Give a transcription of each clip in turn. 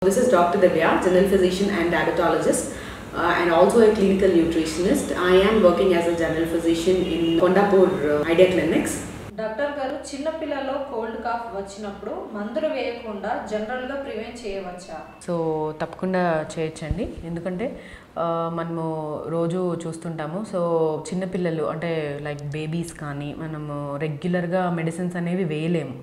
This is Dr. Divya, general physician and diabetologist, and also a clinical nutritionist. I am working as a general physician in Kondapur Idea Clinics. Doctor గారు చిన్న పిల్లల్లో cold cough వచ్చినప్పుడు మందులు వేయకుండా జనరల్గా prevent చేయవచ్చా? So తప్పకుండా చేయొచ్చండి. ఎందుకంటే మనము రోజు చూస్తుంటాము. సో చిన్నపిల్లలు అంటే లైక్ బేబీస్ కానీ మనము రెగ్యులర్గా మెడిసిన్స్ అనేవి వేయలేము.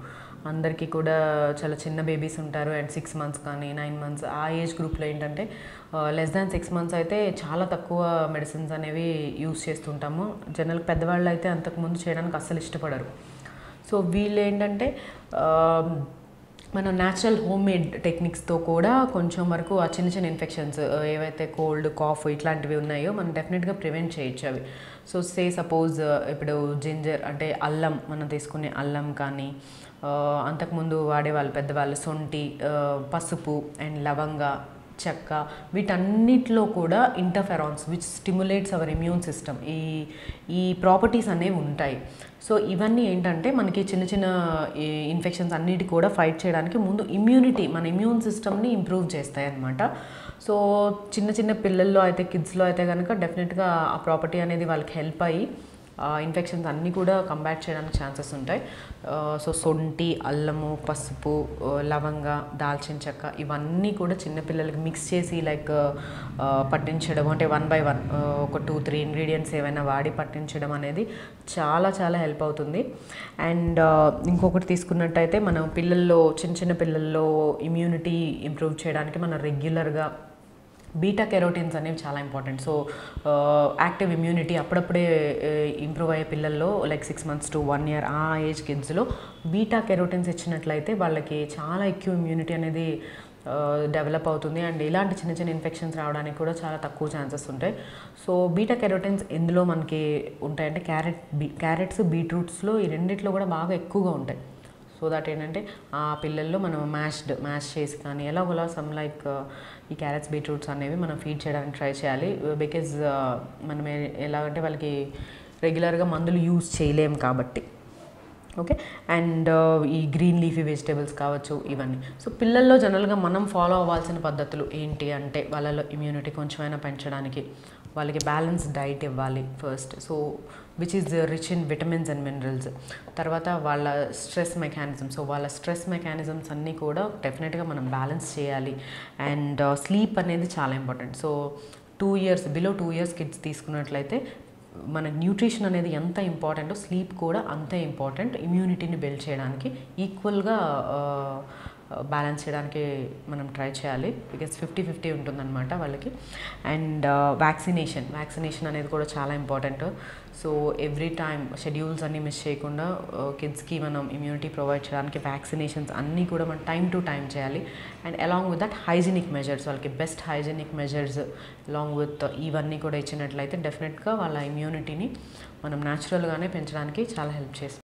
అందరికీ కూడా చాలా చిన్న బేబీస్ ఉంటారు అండ్ 6 months కానీ 9 months ఆ ఏజ్ గ్రూప్లో ఏంటంటే లెస్ దాన్ 6 months అయితే చాలా తక్కువ మెడిసిన్స్ అనేవి యూస్ చేస్తుంటాము. జనరల్ పెద్దవాళ్ళు అయితే అంతకుముందు చేయడానికి అస్సలు ఇష్టపడరు. సో వీళ్ళు ఏంటంటే మన న్యాచురల్ హోమ్ మేడ్ టెక్నిక్స్తో కూడా కొంచెం వరకు ఆ చిన్న చిన్న ఇన్ఫెక్షన్స్ ఏవైతే కోల్డ్ కాఫ్ ఇట్లాంటివి ఉన్నాయో మనం డెఫినెట్గా ప్రివెంట్ చేయొచ్చు అవి. సో సపోజ్ ఇప్పుడు జింజర్ అంటే అల్లం, మనం తీసుకునే అల్లం కానీ అంతకుముందు వాడేవాళ్ళు పెద్దవాళ్ళు సొంటి, పసుపు అండ్ లవంగ, చెక్క, వీటన్నిటిలో కూడా interferons which stimulates our immune system ఈ ప్రాపర్టీస్ అనేవి ఉంటాయి. సో ఇవన్నీ ఏంటంటే మనకి చిన్న చిన్న ఇన్ఫెక్షన్స్ అన్నిటి కూడా ఫైట్ చేయడానికి ముందు మన ఇమ్యూన్ సిస్టమ్ని ఇంప్రూవ్ చేస్తాయి అన్నమాట. సో చిన్న చిన్న పిల్లల్లో అయితే కిడ్స్లో అయితే కనుక డెఫినెట్గా ఆ ప్రాపర్టీ అనేది వాళ్ళకి హెల్ప్ అయ్యి ఇన్ఫెక్షన్స్ అన్నీ కూడా కంబ్యాట్ చేయడానికి ఛాన్సెస్ ఉంటాయి. సో సొంటి, అల్లము, పసుపు, లవంగ, దాల్చిన చెక్క ఇవన్నీ కూడా చిన్నపిల్లలకి మిక్స్ చేసి లైక్ పట్టించడం అంటే 1 by 1 ఒక 2-3 ఇంగ్రీడియంట్స్ ఏవైనా వాడి పట్టించడం అనేది చాలా చాలా హెల్ప్ అవుతుంది. అండ్ ఇంకొకటి తీసుకున్నట్టయితే మనం చిన్న పిల్లల్లో ఇమ్యూనిటీ ఇంప్రూవ్ చేయడానికి మనం రెగ్యులర్గా బీటా కెరోటిన్స్ అనేవి చాలా ఇంపార్టెంట్. సో యాక్టివ్ ఇమ్యూనిటీ అప్పుడప్పుడే ఇంప్రూవ్ అయ్యే పిల్లల్లో లైక్ 6 months to 1 year ఆ ఏజ్ కిడ్స్లో బీటా కెరోటిన్స్ ఇచ్చినట్లయితే వాళ్ళకి చాలా ఎక్కువ ఇమ్యూనిటీ అనేది డెవలప్ అవుతుంది అండ్ ఇలాంటి చిన్న చిన్న ఇన్ఫెక్షన్స్ రావడానికి కూడా చాలా తక్కువ ఛాన్సెస్ ఉంటాయి. సో బీటా కెరోటిన్స్ ఎందులో మనకి ఉంటాయంటే క్యారెట్స్, బీట్రూట్స్లో ఈ రెండిట్లో కూడా బాగా ఎక్కువగా ఉంటాయి. సో దట్ ఏంటంటే ఆ పిల్లల్లో మనం మ్యాష్ చేసి కానీ ఎలాగోలా సమ్ లైక్ ఈ క్యారెట్స్, బీట్రూట్స్ అనేవి మనం ఫీడ్ చేయడానికి ట్రై చేయాలి. బికాజ్ మనం ఎలాగంటే వాళ్ళకి రెగ్యులర్గా మందులు యూజ్ చేయలేము కాబట్టి. ఓకే, అండ్ ఈ గ్రీన్ లీఫీ వెజిటేబుల్స్ కావచ్చు ఇవన్నీ. సో పిల్లల్లో జనరల్గా మనం ఫాలో అవ్వాల్సిన పద్ధతులు ఏంటి అంటే వాళ్ళలో ఇమ్యూనిటీ కొంచెమైనా పెంచడానికి వాళ్ళకి బ్యాలెన్స్డ్ డైట్ ఇవ్వాలి first. So which is rich in vitamins and minerals. తర్వాత వాళ్ళ స్ట్రెస్ మెకానిజమ్స్ అన్నీ కూడా డెఫినెట్గా మనం బ్యాలెన్స్ చేయాలి. అండ్ స్లీప్ అనేది చాలా important. So below 2 years kids తీసుకున్నట్లయితే మన న్యూట్రిషన్ అనేది ఎంత ఇంపార్టెంటో స్లీప్ కూడా అంతే ఇంపార్టెంట్. ఇమ్యూనిటీని బిల్డ్ చేయడానికి ఈక్వల్గా బ్యాలెన్స్ చేయడానికి మనం ట్రై చేయాలి. బికాజ్ 50-50 ఉంటుందన్నమాట వాళ్ళకి. అండ్ వ్యాక్సినేషన్ అనేది కూడా చాలా important. So every time schedules అన్నీ మిస్ చేయకుండా కిడ్స్కి మనం ఇమ్యూనిటీ ప్రొవైడ్ చేయడానికి వ్యాక్సినేషన్స్ అన్నీ కూడా మనం టైం టు టైం చేయాలి. And along with that hygienic measures, వాళ్ళకి best hygienic measures along with ఇవన్నీ కూడా ఇచ్చినట్లయితే డెఫినెట్గా వాళ్ళ ఇమ్యూనిటీని మనం న్యాచురల్గానే పెంచడానికి చాలా హెల్ప్ చేస్తుంది.